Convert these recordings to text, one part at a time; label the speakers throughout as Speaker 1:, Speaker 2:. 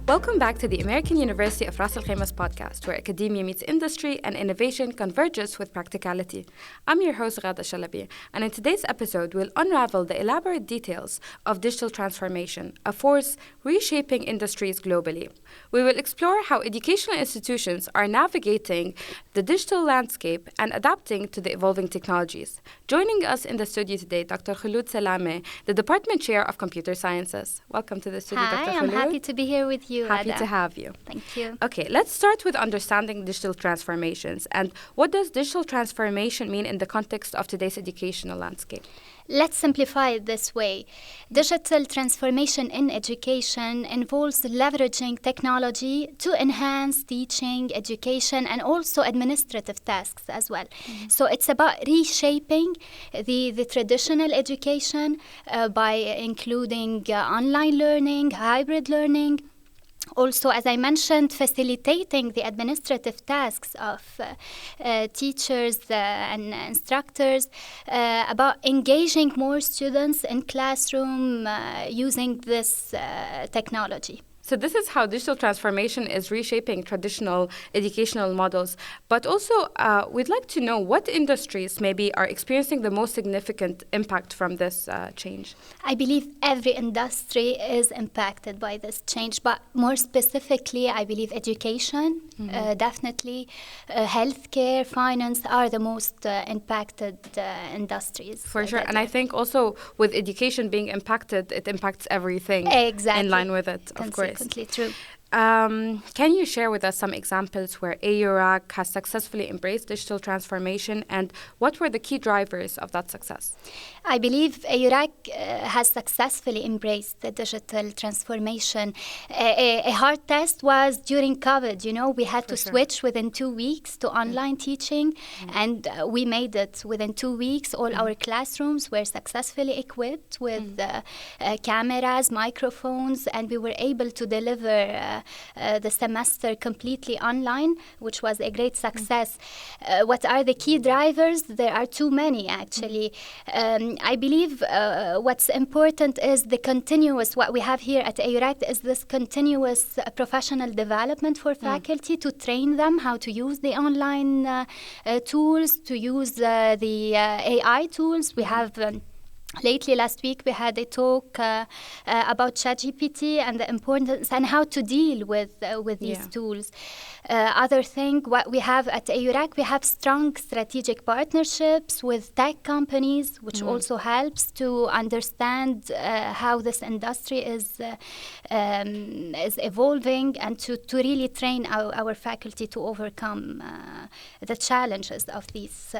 Speaker 1: Welcome back to the American University of Ras Al Khaimah's podcast, where academia meets industry and innovation converges with practicality. I'm your host, Ghada Shalabi, and in today's episode, we'll unravel the elaborate details of digital transformation, a force reshaping industries globally. We will explore how educational institutions are navigating the digital landscape and adapting to the evolving technologies. Joining us in the studio today, Dr. Khouloud Salameh, the Department Chair of Computer Sciences. Welcome to the studio,
Speaker 2: Hi,
Speaker 1: Dr. Khouloud.
Speaker 2: I'm happy to be here with you.
Speaker 1: Happy
Speaker 2: Ada.
Speaker 1: to have you.
Speaker 2: Thank you.
Speaker 1: Okay, let's start with understanding digital transformations. And what does digital transformation mean in the context of today's educational landscape?
Speaker 2: Let's simplify it this way. Digital transformation in education involves leveraging technology to enhance teaching, education, and also administrative tasks as well. So it's about reshaping the traditional education by including online learning, hybrid learning. Also, as I mentioned, facilitating the administrative tasks of teachers and instructors, about engaging more students in classroom using this technology.
Speaker 1: So this is how digital transformation is reshaping traditional educational models. But also, we'd like to know what industries maybe are experiencing the most significant impact from this change.
Speaker 2: I believe every industry is impacted by this change, but more specifically, I believe education, definitely, healthcare, finance are the most impacted industries.
Speaker 1: For sure. And I think also with education being impacted, it impacts everything
Speaker 2: exactly.
Speaker 1: in line with it, of course.
Speaker 2: Consequently true.
Speaker 1: Can you share with us some examples where AURAK has successfully embraced digital transformation, and what were the key drivers of that success?
Speaker 2: I believe AURAK has successfully embraced the digital transformation. A hard test was during COVID. You know, we had to switch within 2 weeks to online teaching, and we made it within 2 weeks. All our classrooms were successfully equipped with cameras, microphones, and we were able to deliver the semester completely online, which was a great success. What are the key drivers? There are too many, actually. I believe what's important is the continuous, what we have here at AURAK is this continuous professional development for faculty to train them how to use the online tools, to use the AI tools. We have lately, last week, we had a talk about ChatGPT and the importance and how to deal with these tools. Other thing, what we have at AURAK, we have strong strategic partnerships with tech companies, which also helps to understand how this industry is evolving and to really train our faculty to overcome the challenges of these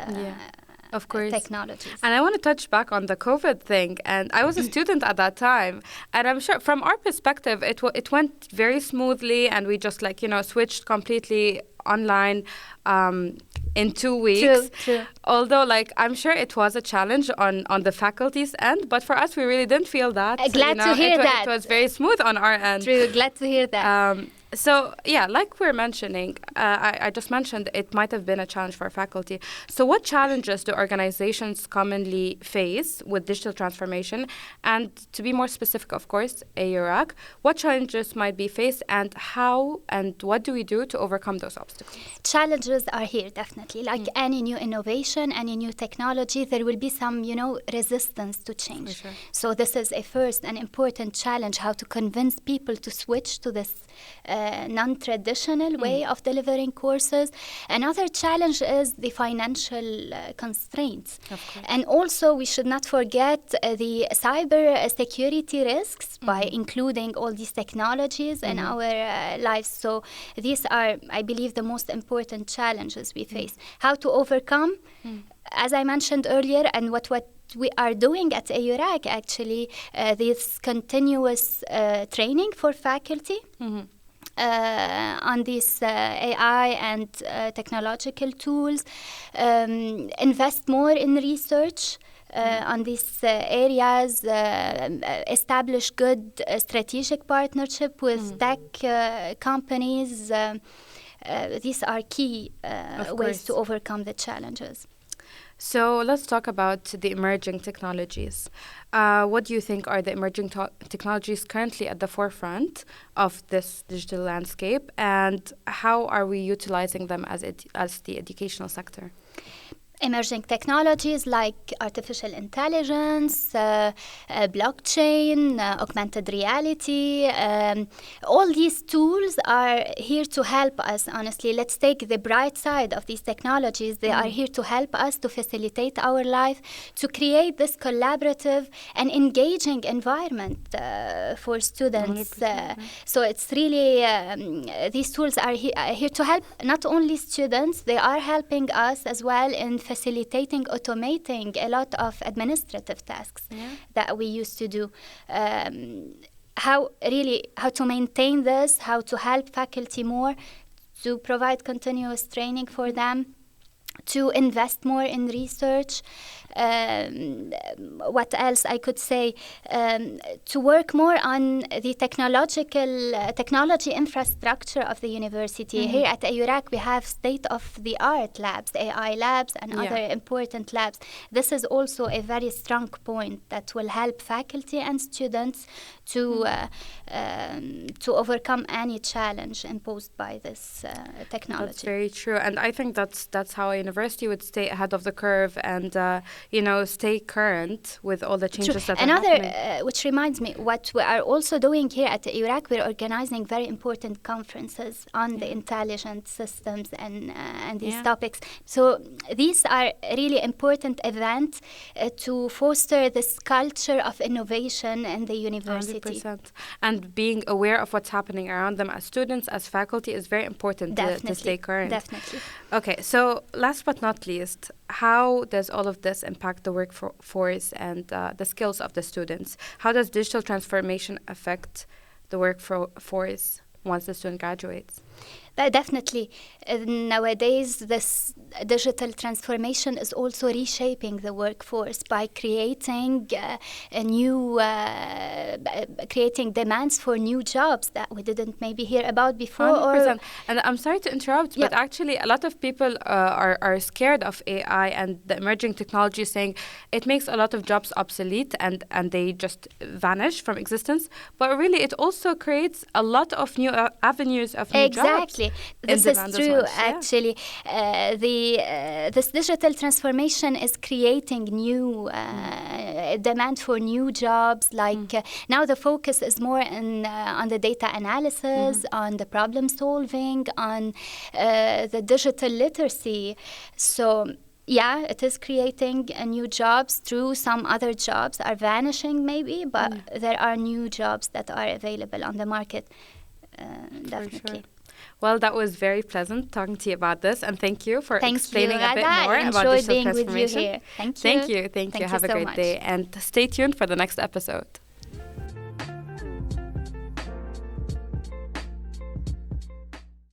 Speaker 1: of course.
Speaker 2: Technologies.
Speaker 1: And I want to touch back on the COVID thing. And I was a student at that time. And I'm sure from our perspective, it went very smoothly. And we just switched completely online in 2 weeks.
Speaker 2: True.
Speaker 1: Although I'm sure it was a challenge on the faculty's end. But for us, we really didn't feel that.
Speaker 2: Glad to hear that.
Speaker 1: It was very smooth on our end.
Speaker 2: True. Glad to hear that.
Speaker 1: So, like we're mentioning, I just mentioned it might have been a challenge for faculty. So what challenges do organizations commonly face with digital transformation? And to be more specific, of course, AURAK, what challenges might be faced and how and what do we do to overcome those obstacles?
Speaker 2: Challenges are here, definitely. Like any new innovation, any new technology, there will be some, resistance to change.
Speaker 1: For sure.
Speaker 2: So this is a first and important challenge, how to convince people to switch to this non-traditional way of delivering courses. Another challenge is the financial constraints.
Speaker 1: Of course.
Speaker 2: And also, we should not forget the cyber security risks by including all these technologies in our lives. So these are, I believe, the most important challenges we face. How to overcome, as I mentioned earlier, and what we are doing at AURAK, actually, this continuous training for faculty. On these AI and technological tools, invest more in research on these areas, establish good strategic partnership with tech companies. These are key ways to overcome the challenges.
Speaker 1: So let's talk about the emerging technologies. What do you think are the emerging technologies currently at the forefront of this digital landscape, and how are we utilizing them as the educational sector?
Speaker 2: Emerging technologies like artificial intelligence, blockchain, augmented reality, all these tools are here to help us, honestly. Let's take the bright side of these technologies. They are here to help us to facilitate our life, to create this collaborative and engaging environment for students. So it's really, these tools are here to help not only students, they are helping us as well in facilitating, automating a lot of administrative tasks that we used to do. How to maintain this, how to help faculty more, to provide continuous training for them, to invest more in research. What else I could say? To work more on the technology infrastructure of the university. Here at AURAK, we have state-of-the-art labs, AI labs and other important labs. This is also a very strong point that will help faculty and students to overcome any challenge imposed by this technology.
Speaker 1: That's very true, and I think that's how a university would stay ahead of the curve and stay current with all the changes that are happening.
Speaker 2: Which reminds me, what we are also doing here at AURAK, we're organizing very important conferences on the intelligent systems and these topics. So these are really important events to foster this culture of innovation in the university.
Speaker 1: 100%. And being aware of what's happening around them as students, as faculty, is very important to stay current.
Speaker 2: Definitely.
Speaker 1: Okay, so last but not least, how does all of this impact the workforce and the skills of the students? How does digital transformation affect the workforce once the student graduates?
Speaker 2: Definitely. Nowadays, this digital transformation is also reshaping the workforce by creating creating demands for new jobs that we didn't maybe hear about before.
Speaker 1: 100%. And I'm sorry to interrupt, but actually a lot of people are scared of AI and the emerging technology, saying it makes a lot of jobs obsolete and they just vanish from existence. But really, it also creates a lot of new avenues of new jobs.
Speaker 2: Exactly. This is true, actually. This digital transformation is creating new demand for new jobs. Like now the focus is more on the data analysis, on the problem solving, on the digital literacy. So yeah, it is creating new jobs. True, some other jobs are vanishing maybe, but there are new jobs that are available on the market, definitely.
Speaker 1: Well, that was very pleasant talking to you about this, and thank you for explaining a bit more about digital transformation.
Speaker 2: Being with you here. Thank you.
Speaker 1: Thank you. Have a great day, and stay tuned for the next episode.